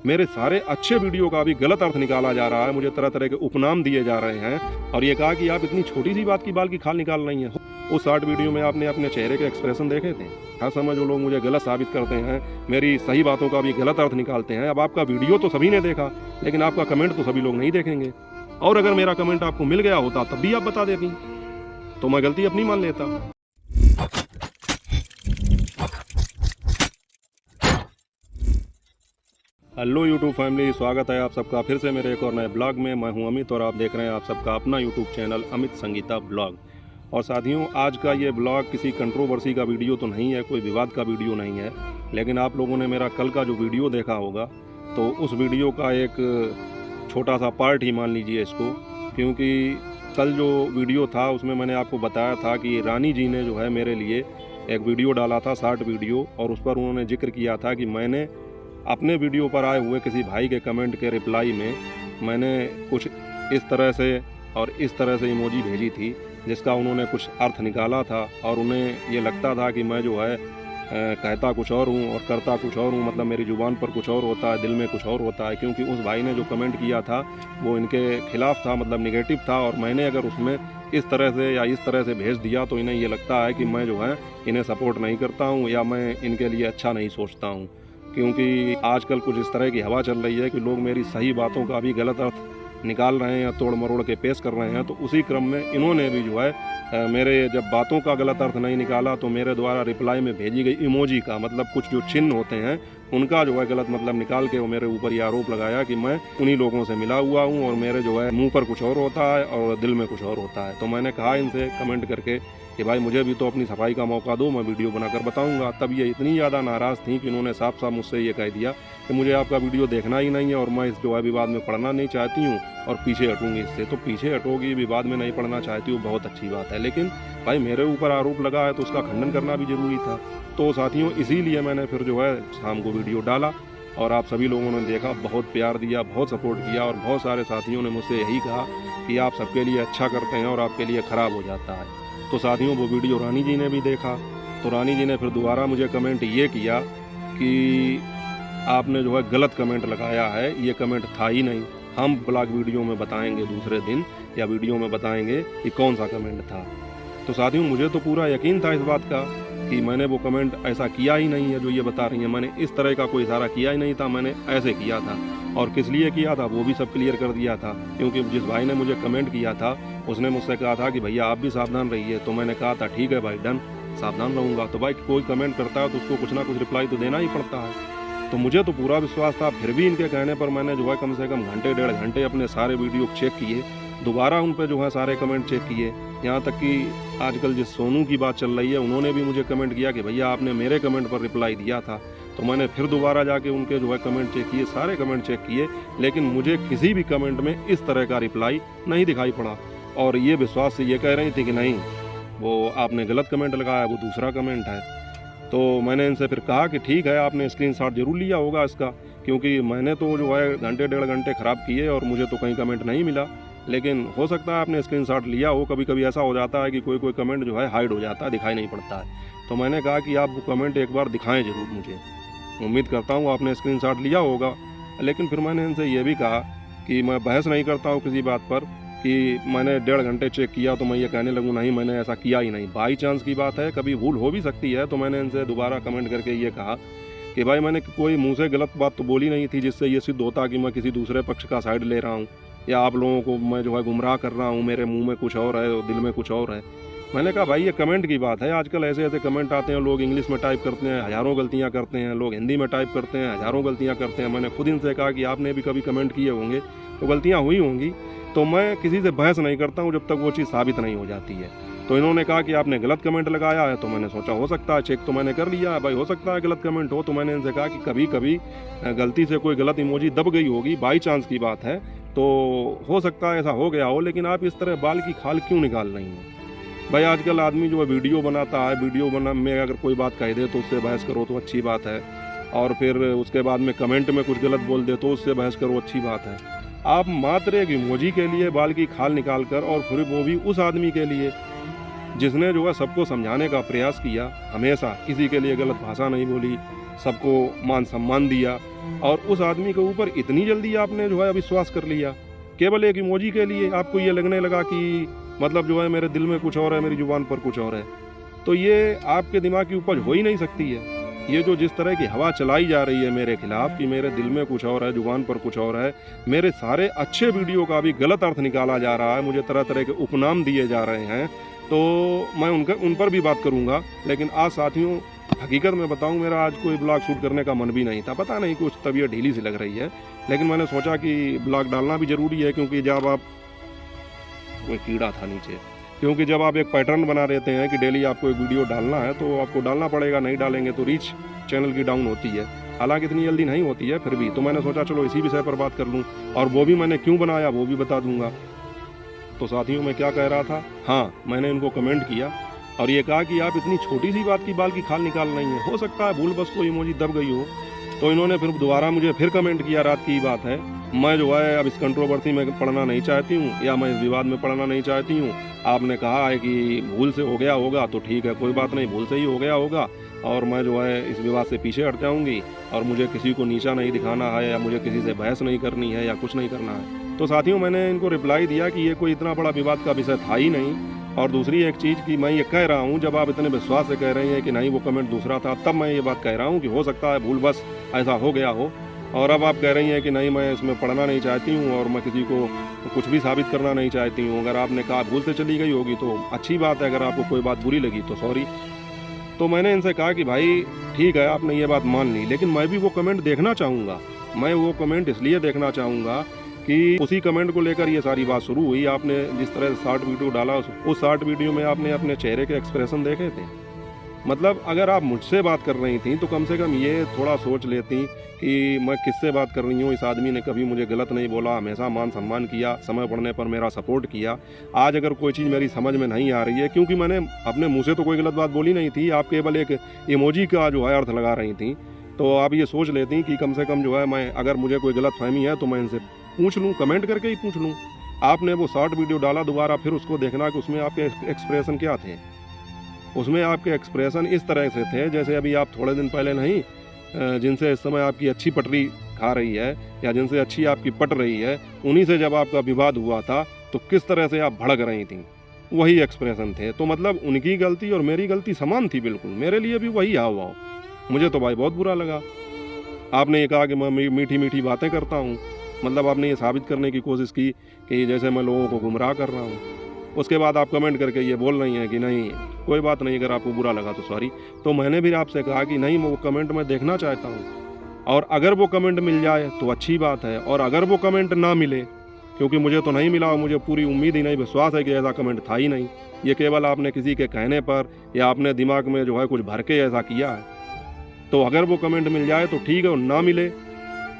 मेरे सारे अच्छे वीडियो का भी गलत अर्थ निकाला जा रहा है, मुझे तरह तरह के उपनाम दिए जा रहे हैं और ये कहा कि आप इतनी छोटी सी बात की बाल की खाल निकाल रही हैं। उस शॉर्ट वीडियो में आपने अपने चेहरे के एक्सप्रेशन देखे थे। हाँ समझ वो लोग मुझे गलत साबित करते हैं, मेरी सही बातों का भी गलत अर्थ निकालते हैं। अब आपका वीडियो तो सभी ने देखा, लेकिन आपका कमेंट तो सभी लोग नहीं देखेंगे। और अगर मेरा कमेंट आपको मिल गया होता तब भी आप बता देती, तो मैं गलती अपनी मान लेता। हेलो यूट्यूब फैमिली, स्वागत है आप सबका फिर से मेरे एक और नए ब्लॉग में। मैं हूं अमित और आप देख रहे हैं आप सबका अपना YouTube channel Amit Sangeeta blog. और साथियों, आज का ये ब्लॉग किसी कंट्रोवर्सी का वीडियो तो नहीं है, कोई विवाद का वीडियो नहीं है, लेकिन आप लोगों ने मेरा कल का जो वीडियो देखा होगा तो उस वीडियो का एक छोटा सा पार्ट ही मान लीजिए इसको। क्योंकि कल जो वीडियो था उसमें मैंने आपको बताया था कि रानी जी ने जो है मेरे लिए एक वीडियो डाला था, शॉर्ट वीडियो, और उस पर उन्होंने जिक्र किया था कि मैंने अपने वीडियो पर आए हुए किसी भाई के कमेंट के रिप्लाई में मैंने कुछ इस तरह से और इस तरह से इमोजी भेजी थी जिसका उन्होंने कुछ अर्थ निकाला था, और उन्हें ये लगता था कि मैं जो है कहता कुछ और हूँ और करता कुछ और हूँ। मतलब मेरी ज़ुबान पर कुछ और होता है, दिल में कुछ और होता है। क्योंकि उस भाई ने जो कमेंट किया था वो इनके खिलाफ़ था, मतलब निगेटिव था, और मैंने अगर उसमें इस तरह से या इस तरह से भेज दिया तो इन्हें ये लगता है कि मैं जो है इन्हें सपोर्ट नहीं करता हूँ या मैं इनके लिए अच्छा नहीं सोचता हूँ। क्योंकि आजकल कुछ इस तरह की हवा चल रही है कि लोग मेरी सही बातों का भी गलत अर्थ निकाल रहे हैं या तोड़ मरोड़ के पेश कर रहे हैं। तो उसी क्रम में इन्होंने भी जो है मेरे जब बातों का गलत अर्थ नहीं निकाला तो मेरे द्वारा रिप्लाई में भेजी गई इमोजी का, मतलब कुछ जो चिन्ह होते हैं उनका जो है गलत मतलब निकाल के वो मेरे ऊपर ये आरोप लगाया कि मैं उन्हीं लोगों से मिला हुआ हूँ और मेरे जो है मुंह पर कुछ और होता है और दिल में कुछ और होता है। तो मैंने कहा इनसे कमेंट करके कि भाई मुझे भी तो अपनी सफाई का मौका दो, मैं वीडियो बनाकर बताऊंगा। तब ये इतनी ज़्यादा नाराज़ थी कि उन्होंने साफ साफ मुझसे ये कह दिया कि मुझे आपका वीडियो देखना ही नहीं है और मैं इस जो है विवाद में पढ़ना नहीं चाहती हूँ और पीछे हटूंगी इससे। तो पीछे हटोगी, विवाद में नहीं पढ़ना चाहती हूँ, बहुत अच्छी बात है, लेकिन भाई मेरे ऊपर आरोप लगा है तो उसका खंडन करना भी ज़रूरी था। तो साथियों, इसीलिए मैंने फिर जो है शाम को वीडियो डाला और आप सभी लोगों ने देखा, बहुत प्यार दिया, बहुत सपोर्ट किया, और बहुत सारे साथियों ने मुझसे यही कहा कि आप सबके लिए अच्छा करते हैं और आपके लिए ख़राब हो जाता है। तो साथियों, वो वीडियो रानी जी ने भी देखा, तो रानी जी ने फिर दोबारा मुझे कमेंट ये किया कि आपने जो है गलत कमेंट लगाया है, ये कमेंट था ही नहीं, हम ब्लॉग वीडियो में बताएंगे दूसरे दिन या वीडियो में बताएंगे कि कौन सा कमेंट था। तो साथियों, मुझे तो पूरा यकीन था इस बात का कि मैंने वो कमेंट ऐसा किया ही नहीं है जो ये बता रही हैं। मैंने इस तरह का कोई इशारा किया ही नहीं था, मैंने ऐसे किया था, और किस लिए किया था वो भी सब क्लियर कर दिया था। क्योंकि जिस भाई ने मुझे कमेंट किया था उसने मुझसे कहा था कि भैया आप भी सावधान रहिए। तो मैंने कहा था ठीक है भाई, डन, सावधान रहूँगा। तो भाई कोई कमेंट करता है तो उसको कुछ ना कुछ रिप्लाई तो देना ही पड़ता है। तो मुझे तो पूरा विश्वास था, फिर भी इनके कहने पर मैंने जो है कम से कम घंटे डेढ़ घंटे अपने सारे वीडियो चेक किए, दोबारा उन पर जो है सारे कमेंट चेक किए। यहाँ तक कि आजकल जिस सोनू की बात चल रही है उन्होंने भी मुझे कमेंट किया कि भैया आपने मेरे कमेंट पर रिप्लाई दिया था। तो मैंने फिर दोबारा जाके उनके जो है कमेंट चेक किए, सारे कमेंट चेक किए, लेकिन मुझे किसी भी कमेंट में इस तरह का रिप्लाई नहीं दिखाई पड़ा। और ये विश्वास से ये कह रही थी कि नहीं, वो आपने गलत कमेंट लगाया, वो दूसरा कमेंट है। तो मैंने इनसे फिर कहा कि ठीक है, आपने स्क्रीनशॉट जरूर लिया होगा इसका, क्योंकि मैंने तो जो है घंटे डेढ़ घंटे ख़राब किए और मुझे तो कहीं कमेंट नहीं मिला, लेकिन हो सकता है आपने स्क्रीनशॉट लिया हो। कभी कभी ऐसा हो जाता है कि कोई कोई कमेंट जो है हाइड हो जाता है, दिखाई नहीं पड़ता है। तो मैंने कहा कि आप वो कमेंट एक बार दिखाएं ज़रूर मुझे, उम्मीद करता हूँ आपने स्क्रीनशॉट लिया होगा। लेकिन फिर मैंने इनसे ये भी कहा कि मैं बहस नहीं करता हूँ किसी बात पर कि मैंने डेढ़ घंटे चेक किया तो मैं ये कहने लगूँ नहीं मैंने ऐसा किया ही नहीं। बाई चांस की बात है, कभी भूल हो भी सकती है। तो मैंने इनसे दोबारा कमेंट करके ये कहा कि भाई मैंने कोई मुंह से गलत बात तो बोली नहीं थी जिससे ये सिद्ध होता कि मैं किसी दूसरे पक्ष का साइड ले रहा हूँ या आप लोगों को मैं जो है गुमराह कर रहा हूँ, मेरे मुंह में कुछ और है और दिल में कुछ और है। मैंने कहा भाई ये कमेंट की बात है, आजकल ऐसे ऐसे कमेंट आते हैं, लोग इंग्लिश में टाइप करते हैं, हज़ारों गलतियाँ करते हैं, लोग हिंदी में टाइप करते हैं, हज़ारों गलतियाँ करते हैं। मैंने खुद इनसे कहा कि आपने भी कभी कमेंट किए होंगे तो गलतियाँ हुई होंगी, तो मैं किसी से बहस नहीं करता हूँ जब तक वो चीज़ साबित नहीं हो जाती है। तो इन्होंने कहा कि आपने गलत कमेंट लगाया है, तो मैंने सोचा हो सकता है, चेक तो मैंने कर लिया है भाई, हो सकता है गलत कमेंट हो। तो मैंने इनसे कहा कि कभी कभी गलती से कोई गलत इमोजी दब गई होगी, बाई चांस की बात है, तो हो सकता है ऐसा हो गया हो, लेकिन आप इस तरह बाल की खाल क्यों निकाल रही हैं? भाई आजकल आदमी जो है वीडियो बनाता है, वीडियो बना में अगर कोई बात कह दे तो उससे बहस करो तो अच्छी बात है, और फिर उसके बाद में कमेंट में कुछ गलत बोल दे तो उससे बहस करो, अच्छी बात है। आप मात्र एक इमोजी के लिए बाल की खाल निकाल कर, और फिर वो भी उस आदमी के लिए जिसने जो है सबको समझाने का प्रयास किया, हमेशा किसी के लिए गलत भाषा नहीं बोली, सबको मान सम्मान दिया, और उस आदमी के ऊपर इतनी जल्दी आपने जो है विश्वास कर लिया केवल एक इमोजी के लिए। आपको ये लगने लगा कि मतलब जो है मेरे दिल में कुछ और है, मेरी जुबान पर कुछ और है। तो ये आपके दिमाग की उपज हो ही नहीं सकती है। ये जो जिस तरह की हवा चलाई जा रही है मेरे खिलाफ कि मेरे दिल में कुछ और है, जुबान पर कुछ और है, मेरे सारे अच्छे वीडियो का भी गलत अर्थ निकाला जा रहा है, मुझे तरह तरह के उपनाम दिए जा रहे हैं, तो मैं उन पर भी बात करूंगा। लेकिन आज साथियों हकीकत में बताऊं, मेरा आज कोई ब्लॉग शूट करने का मन भी नहीं था। पता नहीं कुछ तबीयत ढीली सी लग रही है, लेकिन मैंने सोचा कि ब्लॉग डालना भी ज़रूरी है, क्योंकि जब आप कोई कीड़ा था नीचे, क्योंकि जब आप एक पैटर्न बना देते हैं कि डेली आपको एक वीडियो डालना है तो आपको डालना पड़ेगा। नहीं डालेंगे तो रीच चैनल की डाउन होती है, हालांकि इतनी जल्दी नहीं होती है फिर भी। तो मैंने सोचा चलो इसी विषय पर बात कर लूँ, और वो भी मैंने क्यों बनाया वो भी बता दूंगा। तो साथियों मैं क्या कह रहा था, हाँ मैंने इनको कमेंट किया और ये कहा कि आप इतनी छोटी सी बात की बाल की खाल निकाल रही हैं, हो सकता है भूल बस कोई इमोजी दब गई हो। तो इन्होंने फिर दोबारा मुझे फिर कमेंट किया, रात की बात है, मैं जो है अब इस कंट्रोवर्सी में पढ़ना नहीं चाहती हूँ, या मैं इस विवाद में पढ़ना नहीं चाहती हूँ। आपने कहा है कि भूल से हो गया होगा तो ठीक है, कोई बात नहीं, भूल से ही हो गया होगा, और मैं जो है इस विवाद से पीछे हट जाऊँगी, और मुझे किसी को नीचा नहीं दिखाना है, या मुझे किसी से बहस नहीं करनी है, या कुछ नहीं करना है। तो साथियों मैंने इनको रिप्लाई दिया कि ये कोई इतना बड़ा विवाद का विषय था ही नहीं। और दूसरी एक चीज़ कि मैं ये कह रहा हूँ, जब आप इतने विश्वास से कह रही हैं कि नहीं वो कमेंट दूसरा था, तब मैं ये बात कह रहा हूँ कि हो सकता है भूल बस ऐसा हो गया हो। और अब आप कह रही हैं कि नहीं मैं इसमें पढ़ना नहीं चाहती हूँ और मैं किसी को कुछ भी साबित करना नहीं चाहती हूँ। अगर आपने कहा भूल से चली गई होगी तो अच्छी बात है, अगर आपको कोई बात बुरी लगी तो सॉरी। तो मैंने इनसे कहा कि भाई ठीक है आपने ये बात मान ली, लेकिन मैं भी वो कमेंट देखना चाहूँगा। मैं वो कमेंट इसलिए देखना चाहूँगा कि उसी कमेंट को लेकर ये सारी बात शुरू हुई। आपने जिस तरह शॉर्ट वीडियो डाला उस शॉर्ट वीडियो में आपने अपने चेहरे के एक्सप्रेशन देखे थे। मतलब अगर आप मुझसे बात कर रही थी तो कम से कम ये थोड़ा सोच लेती कि मैं किससे बात कर रही हूँ। इस आदमी ने कभी मुझे गलत नहीं बोला, हमेशा मान सम्मान किया, समय पड़ने पर मेरा सपोर्ट किया। आज अगर कोई चीज़ मेरी समझ में नहीं आ रही है, क्योंकि मैंने अपने मुँह से तो कोई गलत बात बोली नहीं थी, आप केवल एक इमोजी का जो है अर्थ लगा रही थी, तो आप ये सोच लेती कि कम से कम जो है मैं अगर मुझे कोई गलत फहमी है तो मैं इनसे पूछ लूँ, कमेंट करके ही पूछ लूँ। आपने वो शॉर्ट वीडियो डाला, दोबारा फिर उसको देखना कि उसमें आपके एक्सप्रेशन क्या थे। उसमें आपके एक्सप्रेशन इस तरह से थे जैसे अभी आप थोड़े दिन पहले नहीं, जिनसे इस समय आपकी अच्छी पटरी खा रही है या जिनसे अच्छी आपकी पट रही है, उन्हीं से जब आपका विवाद हुआ था तो किस तरह से आप भड़क रही थी, वही एक्सप्रेशन थे। तो मतलब उनकी गलती और मेरी गलती समान थी बिल्कुल, मेरे लिए भी वही हाव भाव। मुझे तो भाई बहुत बुरा लगा। आपने ये कहा कि मैं मीठी मीठी बातें करता हूँ, मतलब आपने ये साबित करने की कोशिश की कि जैसे मैं लोगों को गुमराह कर रहा हूँ। उसके बाद आप कमेंट करके ये बोल रही हैं कि नहीं कोई बात नहीं, अगर आपको बुरा लगा तो सॉरी। तो मैंने भी आपसे कहा कि नहीं वो कमेंट मैं देखना चाहता हूँ, और अगर वो कमेंट मिल जाए तो अच्छी बात है, और अगर वो कमेंट ना मिले, क्योंकि मुझे तो नहीं मिला और मुझे पूरी उम्मीद ही नहीं, विश्वास है कि ऐसा कमेंट था ही नहीं, ये केवल आपने किसी के कहने पर या अपने दिमाग में जो है कुछ भर के ऐसा किया है। तो अगर वो कमेंट मिल जाए तो ठीक है, और ना मिले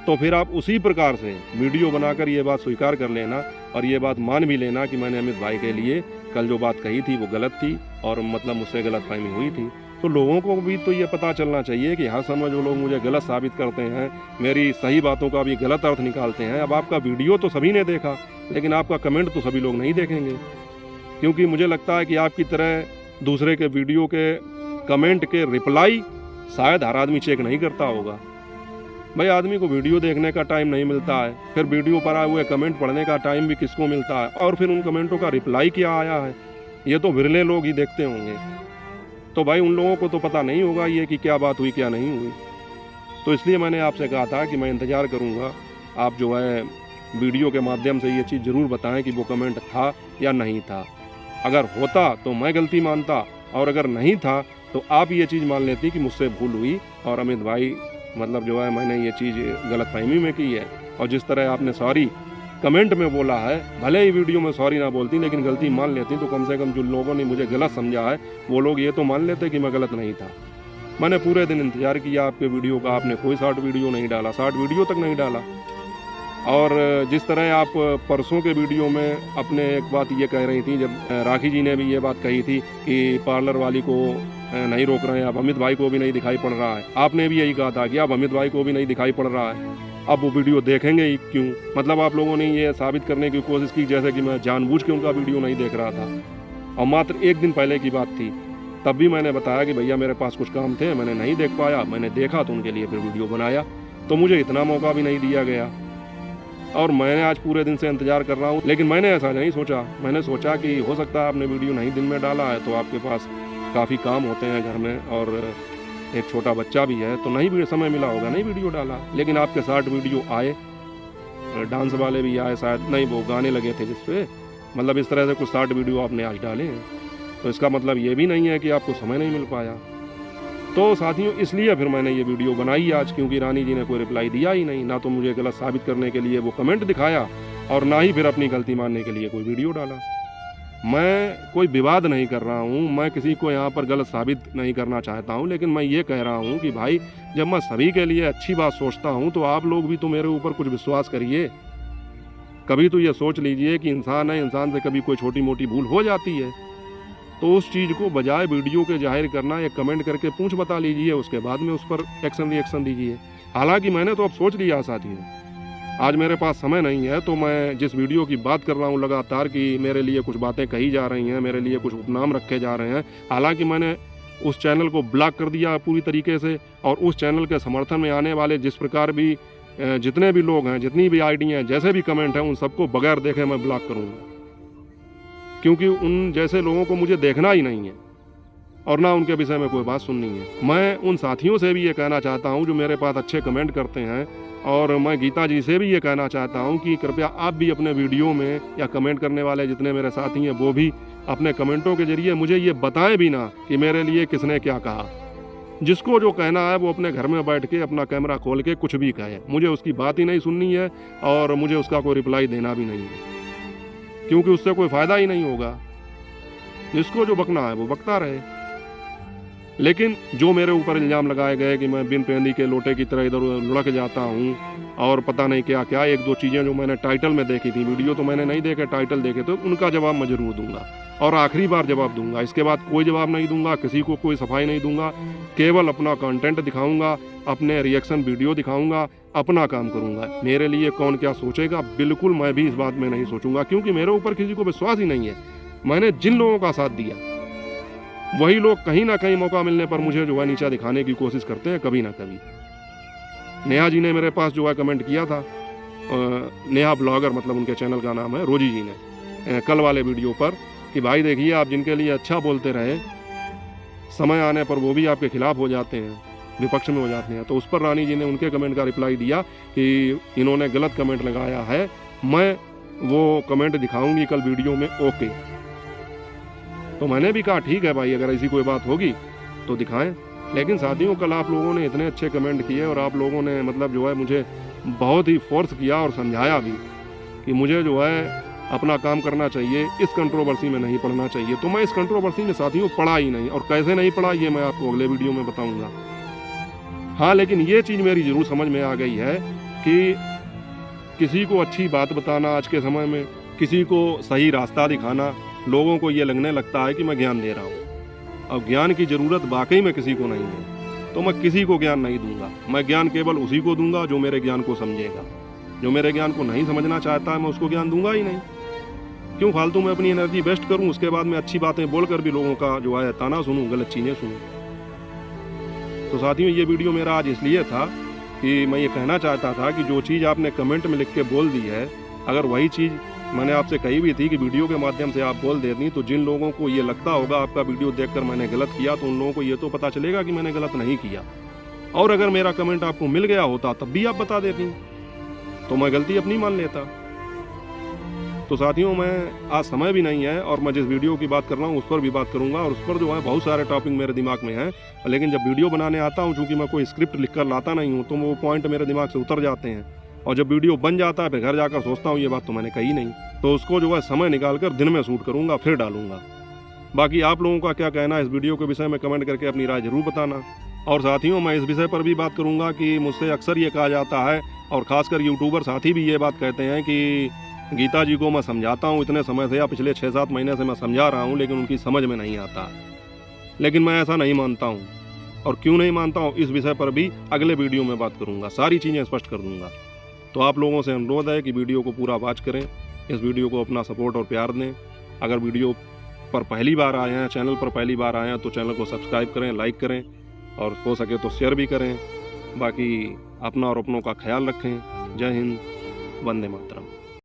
तो फिर आप उसी प्रकार से वीडियो बनाकर ये बात स्वीकार कर लेना और ये बात मान भी लेना कि मैंने अमित भाई के लिए कल जो बात कही थी वो गलत थी, और मतलब मुझसे गलतफहमी हुई थी। तो लोगों को भी तो ये पता चलना चाहिए कि हर समय जो लोग मुझे गलत साबित करते हैं, मेरी सही बातों का भी गलत अर्थ निकालते हैं। अब आपका वीडियो तो सभी ने देखा, लेकिन आपका कमेंट तो सभी लोग नहीं देखेंगे, क्योंकि मुझे लगता है कि आपकी तरह दूसरे के वीडियो के कमेंट के रिप्लाई शायद हर आदमी चेक नहीं करता होगा। भाई आदमी को वीडियो देखने का टाइम नहीं मिलता है, फिर वीडियो पर आए हुए कमेंट पढ़ने का टाइम भी किसको मिलता है, और फिर उन कमेंटों का रिप्लाई क्या आया है ये तो विरले लोग ही देखते होंगे। तो भाई उन लोगों को तो पता नहीं होगा ये कि क्या बात हुई क्या नहीं हुई। तो इसलिए मैंने आपसे कहा था कि मैं इंतज़ार करूँगा, आप जो है वीडियो के माध्यम से ये चीज़ ज़रूर बताएं कि वो कमेंट था या नहीं था। अगर होता तो मैं गलती मानता, और अगर नहीं था तो आप ये चीज़ मान लेती कि मुझसे भूल हुई और अमित भाई मतलब जो है मैंने ये चीज़ गलतफहमी में की है। और जिस तरह आपने सॉरी कमेंट में बोला है, भले ही वीडियो में सॉरी ना बोलती लेकिन गलती मान लेती, तो कम से कम जो लोगों ने मुझे गलत समझा है वो लोग ये तो मान लेते कि मैं गलत नहीं था। मैंने पूरे दिन इंतज़ार किया आपके वीडियो का, आपने कोई शॉर्ट वीडियो नहीं डाला, शॉर्ट वीडियो तक नहीं डाला। और जिस तरह आप परसों के वीडियो में अपने एक बात ये कह रही थी, जब राखी जी ने भी ये बात कही थी कि पार्लर वाली को नहीं रोक रहे हैं, अब अमित भाई को भी नहीं दिखाई पड़ रहा है, आपने भी यही कहा था कि अब अमित भाई को भी नहीं दिखाई पड़ रहा है, अब वो वीडियो देखेंगे ही क्यों। मतलब आप लोगों ने ये साबित करने की कोशिश की जैसे कि मैं जानबूझ के उनका वीडियो नहीं देख रहा था। और मात्र एक दिन पहले की बात थी, तब भी मैंने बताया कि भैया मेरे पास कुछ काम थे, मैंने नहीं देख पाया। मैंने देखा तो उनके लिए फिर वीडियो बनाया, तो मुझे इतना मौका भी नहीं दिया गया और मैंने आज पूरे दिन से इंतज़ार कर रहा हूँ। लेकिन मैंने ऐसा नहीं सोचा, मैंने सोचा कि हो सकता है आपने वीडियो नहीं दिन में डाला है तो आपके पास काफ़ी काम होते हैं घर में और एक छोटा बच्चा भी है, तो नहीं भी समय मिला होगा, नहीं वीडियो डाला। लेकिन आपके शॉर्ट वीडियो आए, डांस वाले भी आए, शायद नहीं वो गाने लगे थे जिसपे, मतलब इस तरह से कुछ शॉर्ट वीडियो आपने आज डाले हैं, तो इसका मतलब ये भी नहीं है कि आपको समय नहीं मिल पाया। तो साथियों इसलिए फिर मैंने ये वीडियो बनाई आज, क्योंकि रानी जी ने कोई रिप्लाई दिया ही नहीं, ना तो मुझे गलत साबित करने के लिए वो कमेंट दिखाया और ना ही फिर अपनी गलती मानने के लिए कोई वीडियो डाला। मैं कोई विवाद नहीं कर रहा हूँ, मैं किसी को यहाँ पर गलत साबित नहीं करना चाहता हूँ, लेकिन मैं ये कह रहा हूँ कि भाई जब मैं सभी के लिए अच्छी बात सोचता हूँ तो आप लोग भी तो मेरे ऊपर कुछ विश्वास करिए। कभी तो ये सोच लीजिए कि इंसान है, इंसान से कभी कोई छोटी मोटी भूल हो जाती है, तो उस चीज़ को बजाय वीडियो के जाहिर करना एक कमेंट करके पूछ बता लीजिए, उसके बाद में उस पर एक्शन रिएक्शन दीजिए। हालांकि मैंने तो अब सोच लिया साथियों, आज मेरे पास समय नहीं है, तो मैं जिस वीडियो की बात कर रहा हूँ लगातार कि मेरे लिए कुछ बातें कही जा रही हैं, मेरे लिए कुछ उपनाम रखे जा रहे हैं, हालांकि मैंने उस चैनल को ब्लॉक कर दिया पूरी तरीके से, और उस चैनल के समर्थन में आने वाले जिस प्रकार भी जितने भी लोग हैं, जितनी भी आईडी हैं, जैसे भी कमेंट हैं, उन सबको बगैर देखे मैं ब्लॉक करूँगा, क्योंकि उन जैसे लोगों को मुझे देखना ही नहीं है और ना उनके विषय में कोई बात सुननी है। मैं उन साथियों से भी ये कहना चाहता हूँ जो मेरे पास अच्छे कमेंट करते हैं, और मैं गीता जी से भी ये कहना चाहता हूँ कि कृपया आप भी अपने वीडियो में या कमेंट करने वाले जितने मेरे साथी हैं वो भी अपने कमेंटों के जरिए मुझे ये बताएं भी ना कि मेरे लिए किसने क्या कहा। जिसको जो कहना है वो अपने घर में बैठ के अपना कैमरा खोल के कुछ भी कहे, मुझे उसकी बात ही नहीं सुननी है और मुझे उसका कोई रिप्लाई देना भी नहीं है, क्योंकि उससे कोई फ़ायदा ही नहीं होगा। जिसको जो बकना है वो बकता रहे। लेकिन जो मेरे ऊपर इल्ज़ाम लगाए गए कि मैं बिन पेंदी के लोटे की तरह इधर उधर लुढ़क जाता हूँ और पता नहीं क्या क्या, एक दो चीज़ें जो मैंने टाइटल में देखी थी, वीडियो तो मैंने नहीं देखे, टाइटल देखे, तो उनका जवाब मैं ज़रूर दूंगा और आखिरी बार जवाब दूंगा। इसके बाद कोई जवाब नहीं दूंगा, किसी को कोई सफाई नहीं दूंगा, केवल अपना कंटेंट दिखाऊंगा, अपने रिएक्शन वीडियो दिखाऊंगा, अपना काम करूंगा। मेरे लिए कौन क्या सोचेगा बिल्कुल मैं भी इस बात में नहीं सोचूंगा, क्योंकि मेरे ऊपर किसी को विश्वास ही नहीं है। मैंने जिन लोगों का साथ दिया वही लोग कहीं ना कहीं मौका मिलने पर मुझे जो है नीचा दिखाने की कोशिश करते हैं, कभी ना कभी। नेहा जी ने मेरे पास जो है कमेंट किया था, नेहा ब्लॉगर मतलब उनके चैनल का नाम है, रोजी जी ने कल वाले वीडियो पर, कि भाई देखिए आप जिनके लिए अच्छा बोलते रहे, समय आने पर वो भी आपके खिलाफ हो जाते हैं, विपक्ष में हो जाते हैं। तो उस पर रानी जी ने उनके कमेंट का रिप्लाई दिया कि इन्होंने गलत कमेंट लगाया है, मैं वो कमेंट दिखाऊंगी कल वीडियो में, ओके। तो मैंने भी कहा ठीक है भाई, अगर ऐसी कोई बात होगी तो दिखाएं। लेकिन साथियों कल आप लोगों ने इतने अच्छे कमेंट किए और आप लोगों ने मतलब जो है मुझे बहुत ही फोर्स किया और समझाया भी कि मुझे जो है अपना काम करना चाहिए, इस कंट्रोवर्सी में नहीं पड़ना चाहिए। तो मैं इस कंट्रोवर्सी में साथियों पड़ा ही नहीं, और कैसे नहीं पड़ा ये मैं आपको अगले वीडियो में बताऊंगा। हाँ, लेकिन ये चीज़ मेरी ज़रूर समझ में आ गई है कि किसी को अच्छी बात बताना आज के समय में, किसी को सही रास्ता दिखाना, लोगों को ये लगने लगता है कि मैं ज्ञान दे रहा हूँ। अब ज्ञान की ज़रूरत वाकई में किसी को नहीं है, तो मैं किसी को ज्ञान नहीं दूंगा। मैं ज्ञान केवल उसी को दूंगा जो मेरे ज्ञान को समझेगा। जो मेरे ज्ञान को नहीं समझना चाहता है मैं उसको ज्ञान दूंगा ही नहीं। क्यों फालतू में अपनी एनर्जी वेस्ट करूं, उसके बाद में अच्छी बातें बोलकर भी लोगों का जो है ताना सुनूं, गलत चीज़ें सुनूं। तो साथियों ये वीडियो मेरा आज इसलिए था कि मैं ये कहना चाहता था कि जो चीज़ आपने कमेंट में लिख के बोल दी है, अगर वही चीज़ मैंने आपसे कही भी थी कि वीडियो के माध्यम से आप बोल देती, तो जिन लोगों को ये लगता होगा आपका वीडियो देखकर मैंने गलत किया, तो उन लोगों को ये तो पता चलेगा कि मैंने गलत नहीं किया। और अगर मेरा कमेंट आपको मिल गया होता तब भी आप बता देती, तो मैं गलती अपनी मान लेता। तो साथियों मैं आज समय भी नहीं है और मैं जिस वीडियो की बात कर रहा हूँ उस पर भी बात करूँगा, और उस पर जो है बहुत सारे टॉपिक मेरे दिमाग में हैं। लेकिन जब वीडियो बनाने आता हूँ, चूँकि मैं कोई स्क्रिप्ट लिख कर लाता नहीं हूँ, तो वो पॉइंट मेरे दिमाग से उतर जाते हैं, और जब वीडियो बन जाता है फिर घर जाकर सोचता हूँ ये बात तो मैंने कही नहीं। तो उसको जो है समय निकाल कर दिन में शूट करूँगा, फिर डालूंगा। बाकी आप लोगों का क्या कहना है इस वीडियो के विषय में कमेंट करके अपनी राय जरूर बताना। और साथियों मैं इस विषय पर भी बात करूँगा कि मुझसे अक्सर ये कहा जाता है, और ख़ासकर यूट्यूबर साथी भी ये बात कहते हैं कि गीता जी को मैं समझाता हूँ इतने समय से, या पिछले 6-7 महीने से मैं समझा रहा हूँ, लेकिन उनकी समझ में नहीं आता। लेकिन मैं ऐसा नहीं मानता हूँ, और क्यों नहीं मानता हूँ इस विषय पर भी अगले वीडियो में बात करूँगा, सारी चीज़ें स्पष्ट कर दूँगा। तो आप लोगों से अनुरोध है कि वीडियो को पूरा वॉच करें, इस वीडियो को अपना सपोर्ट और प्यार दें। अगर वीडियो पर पहली बार आए हैं, चैनल पर पहली बार आए हैं तो चैनल को सब्सक्राइब करें, लाइक करें और हो सके तो शेयर भी करें। बाकी अपना और अपनों का ख्याल रखें। जय हिंद, वंदे मातरम।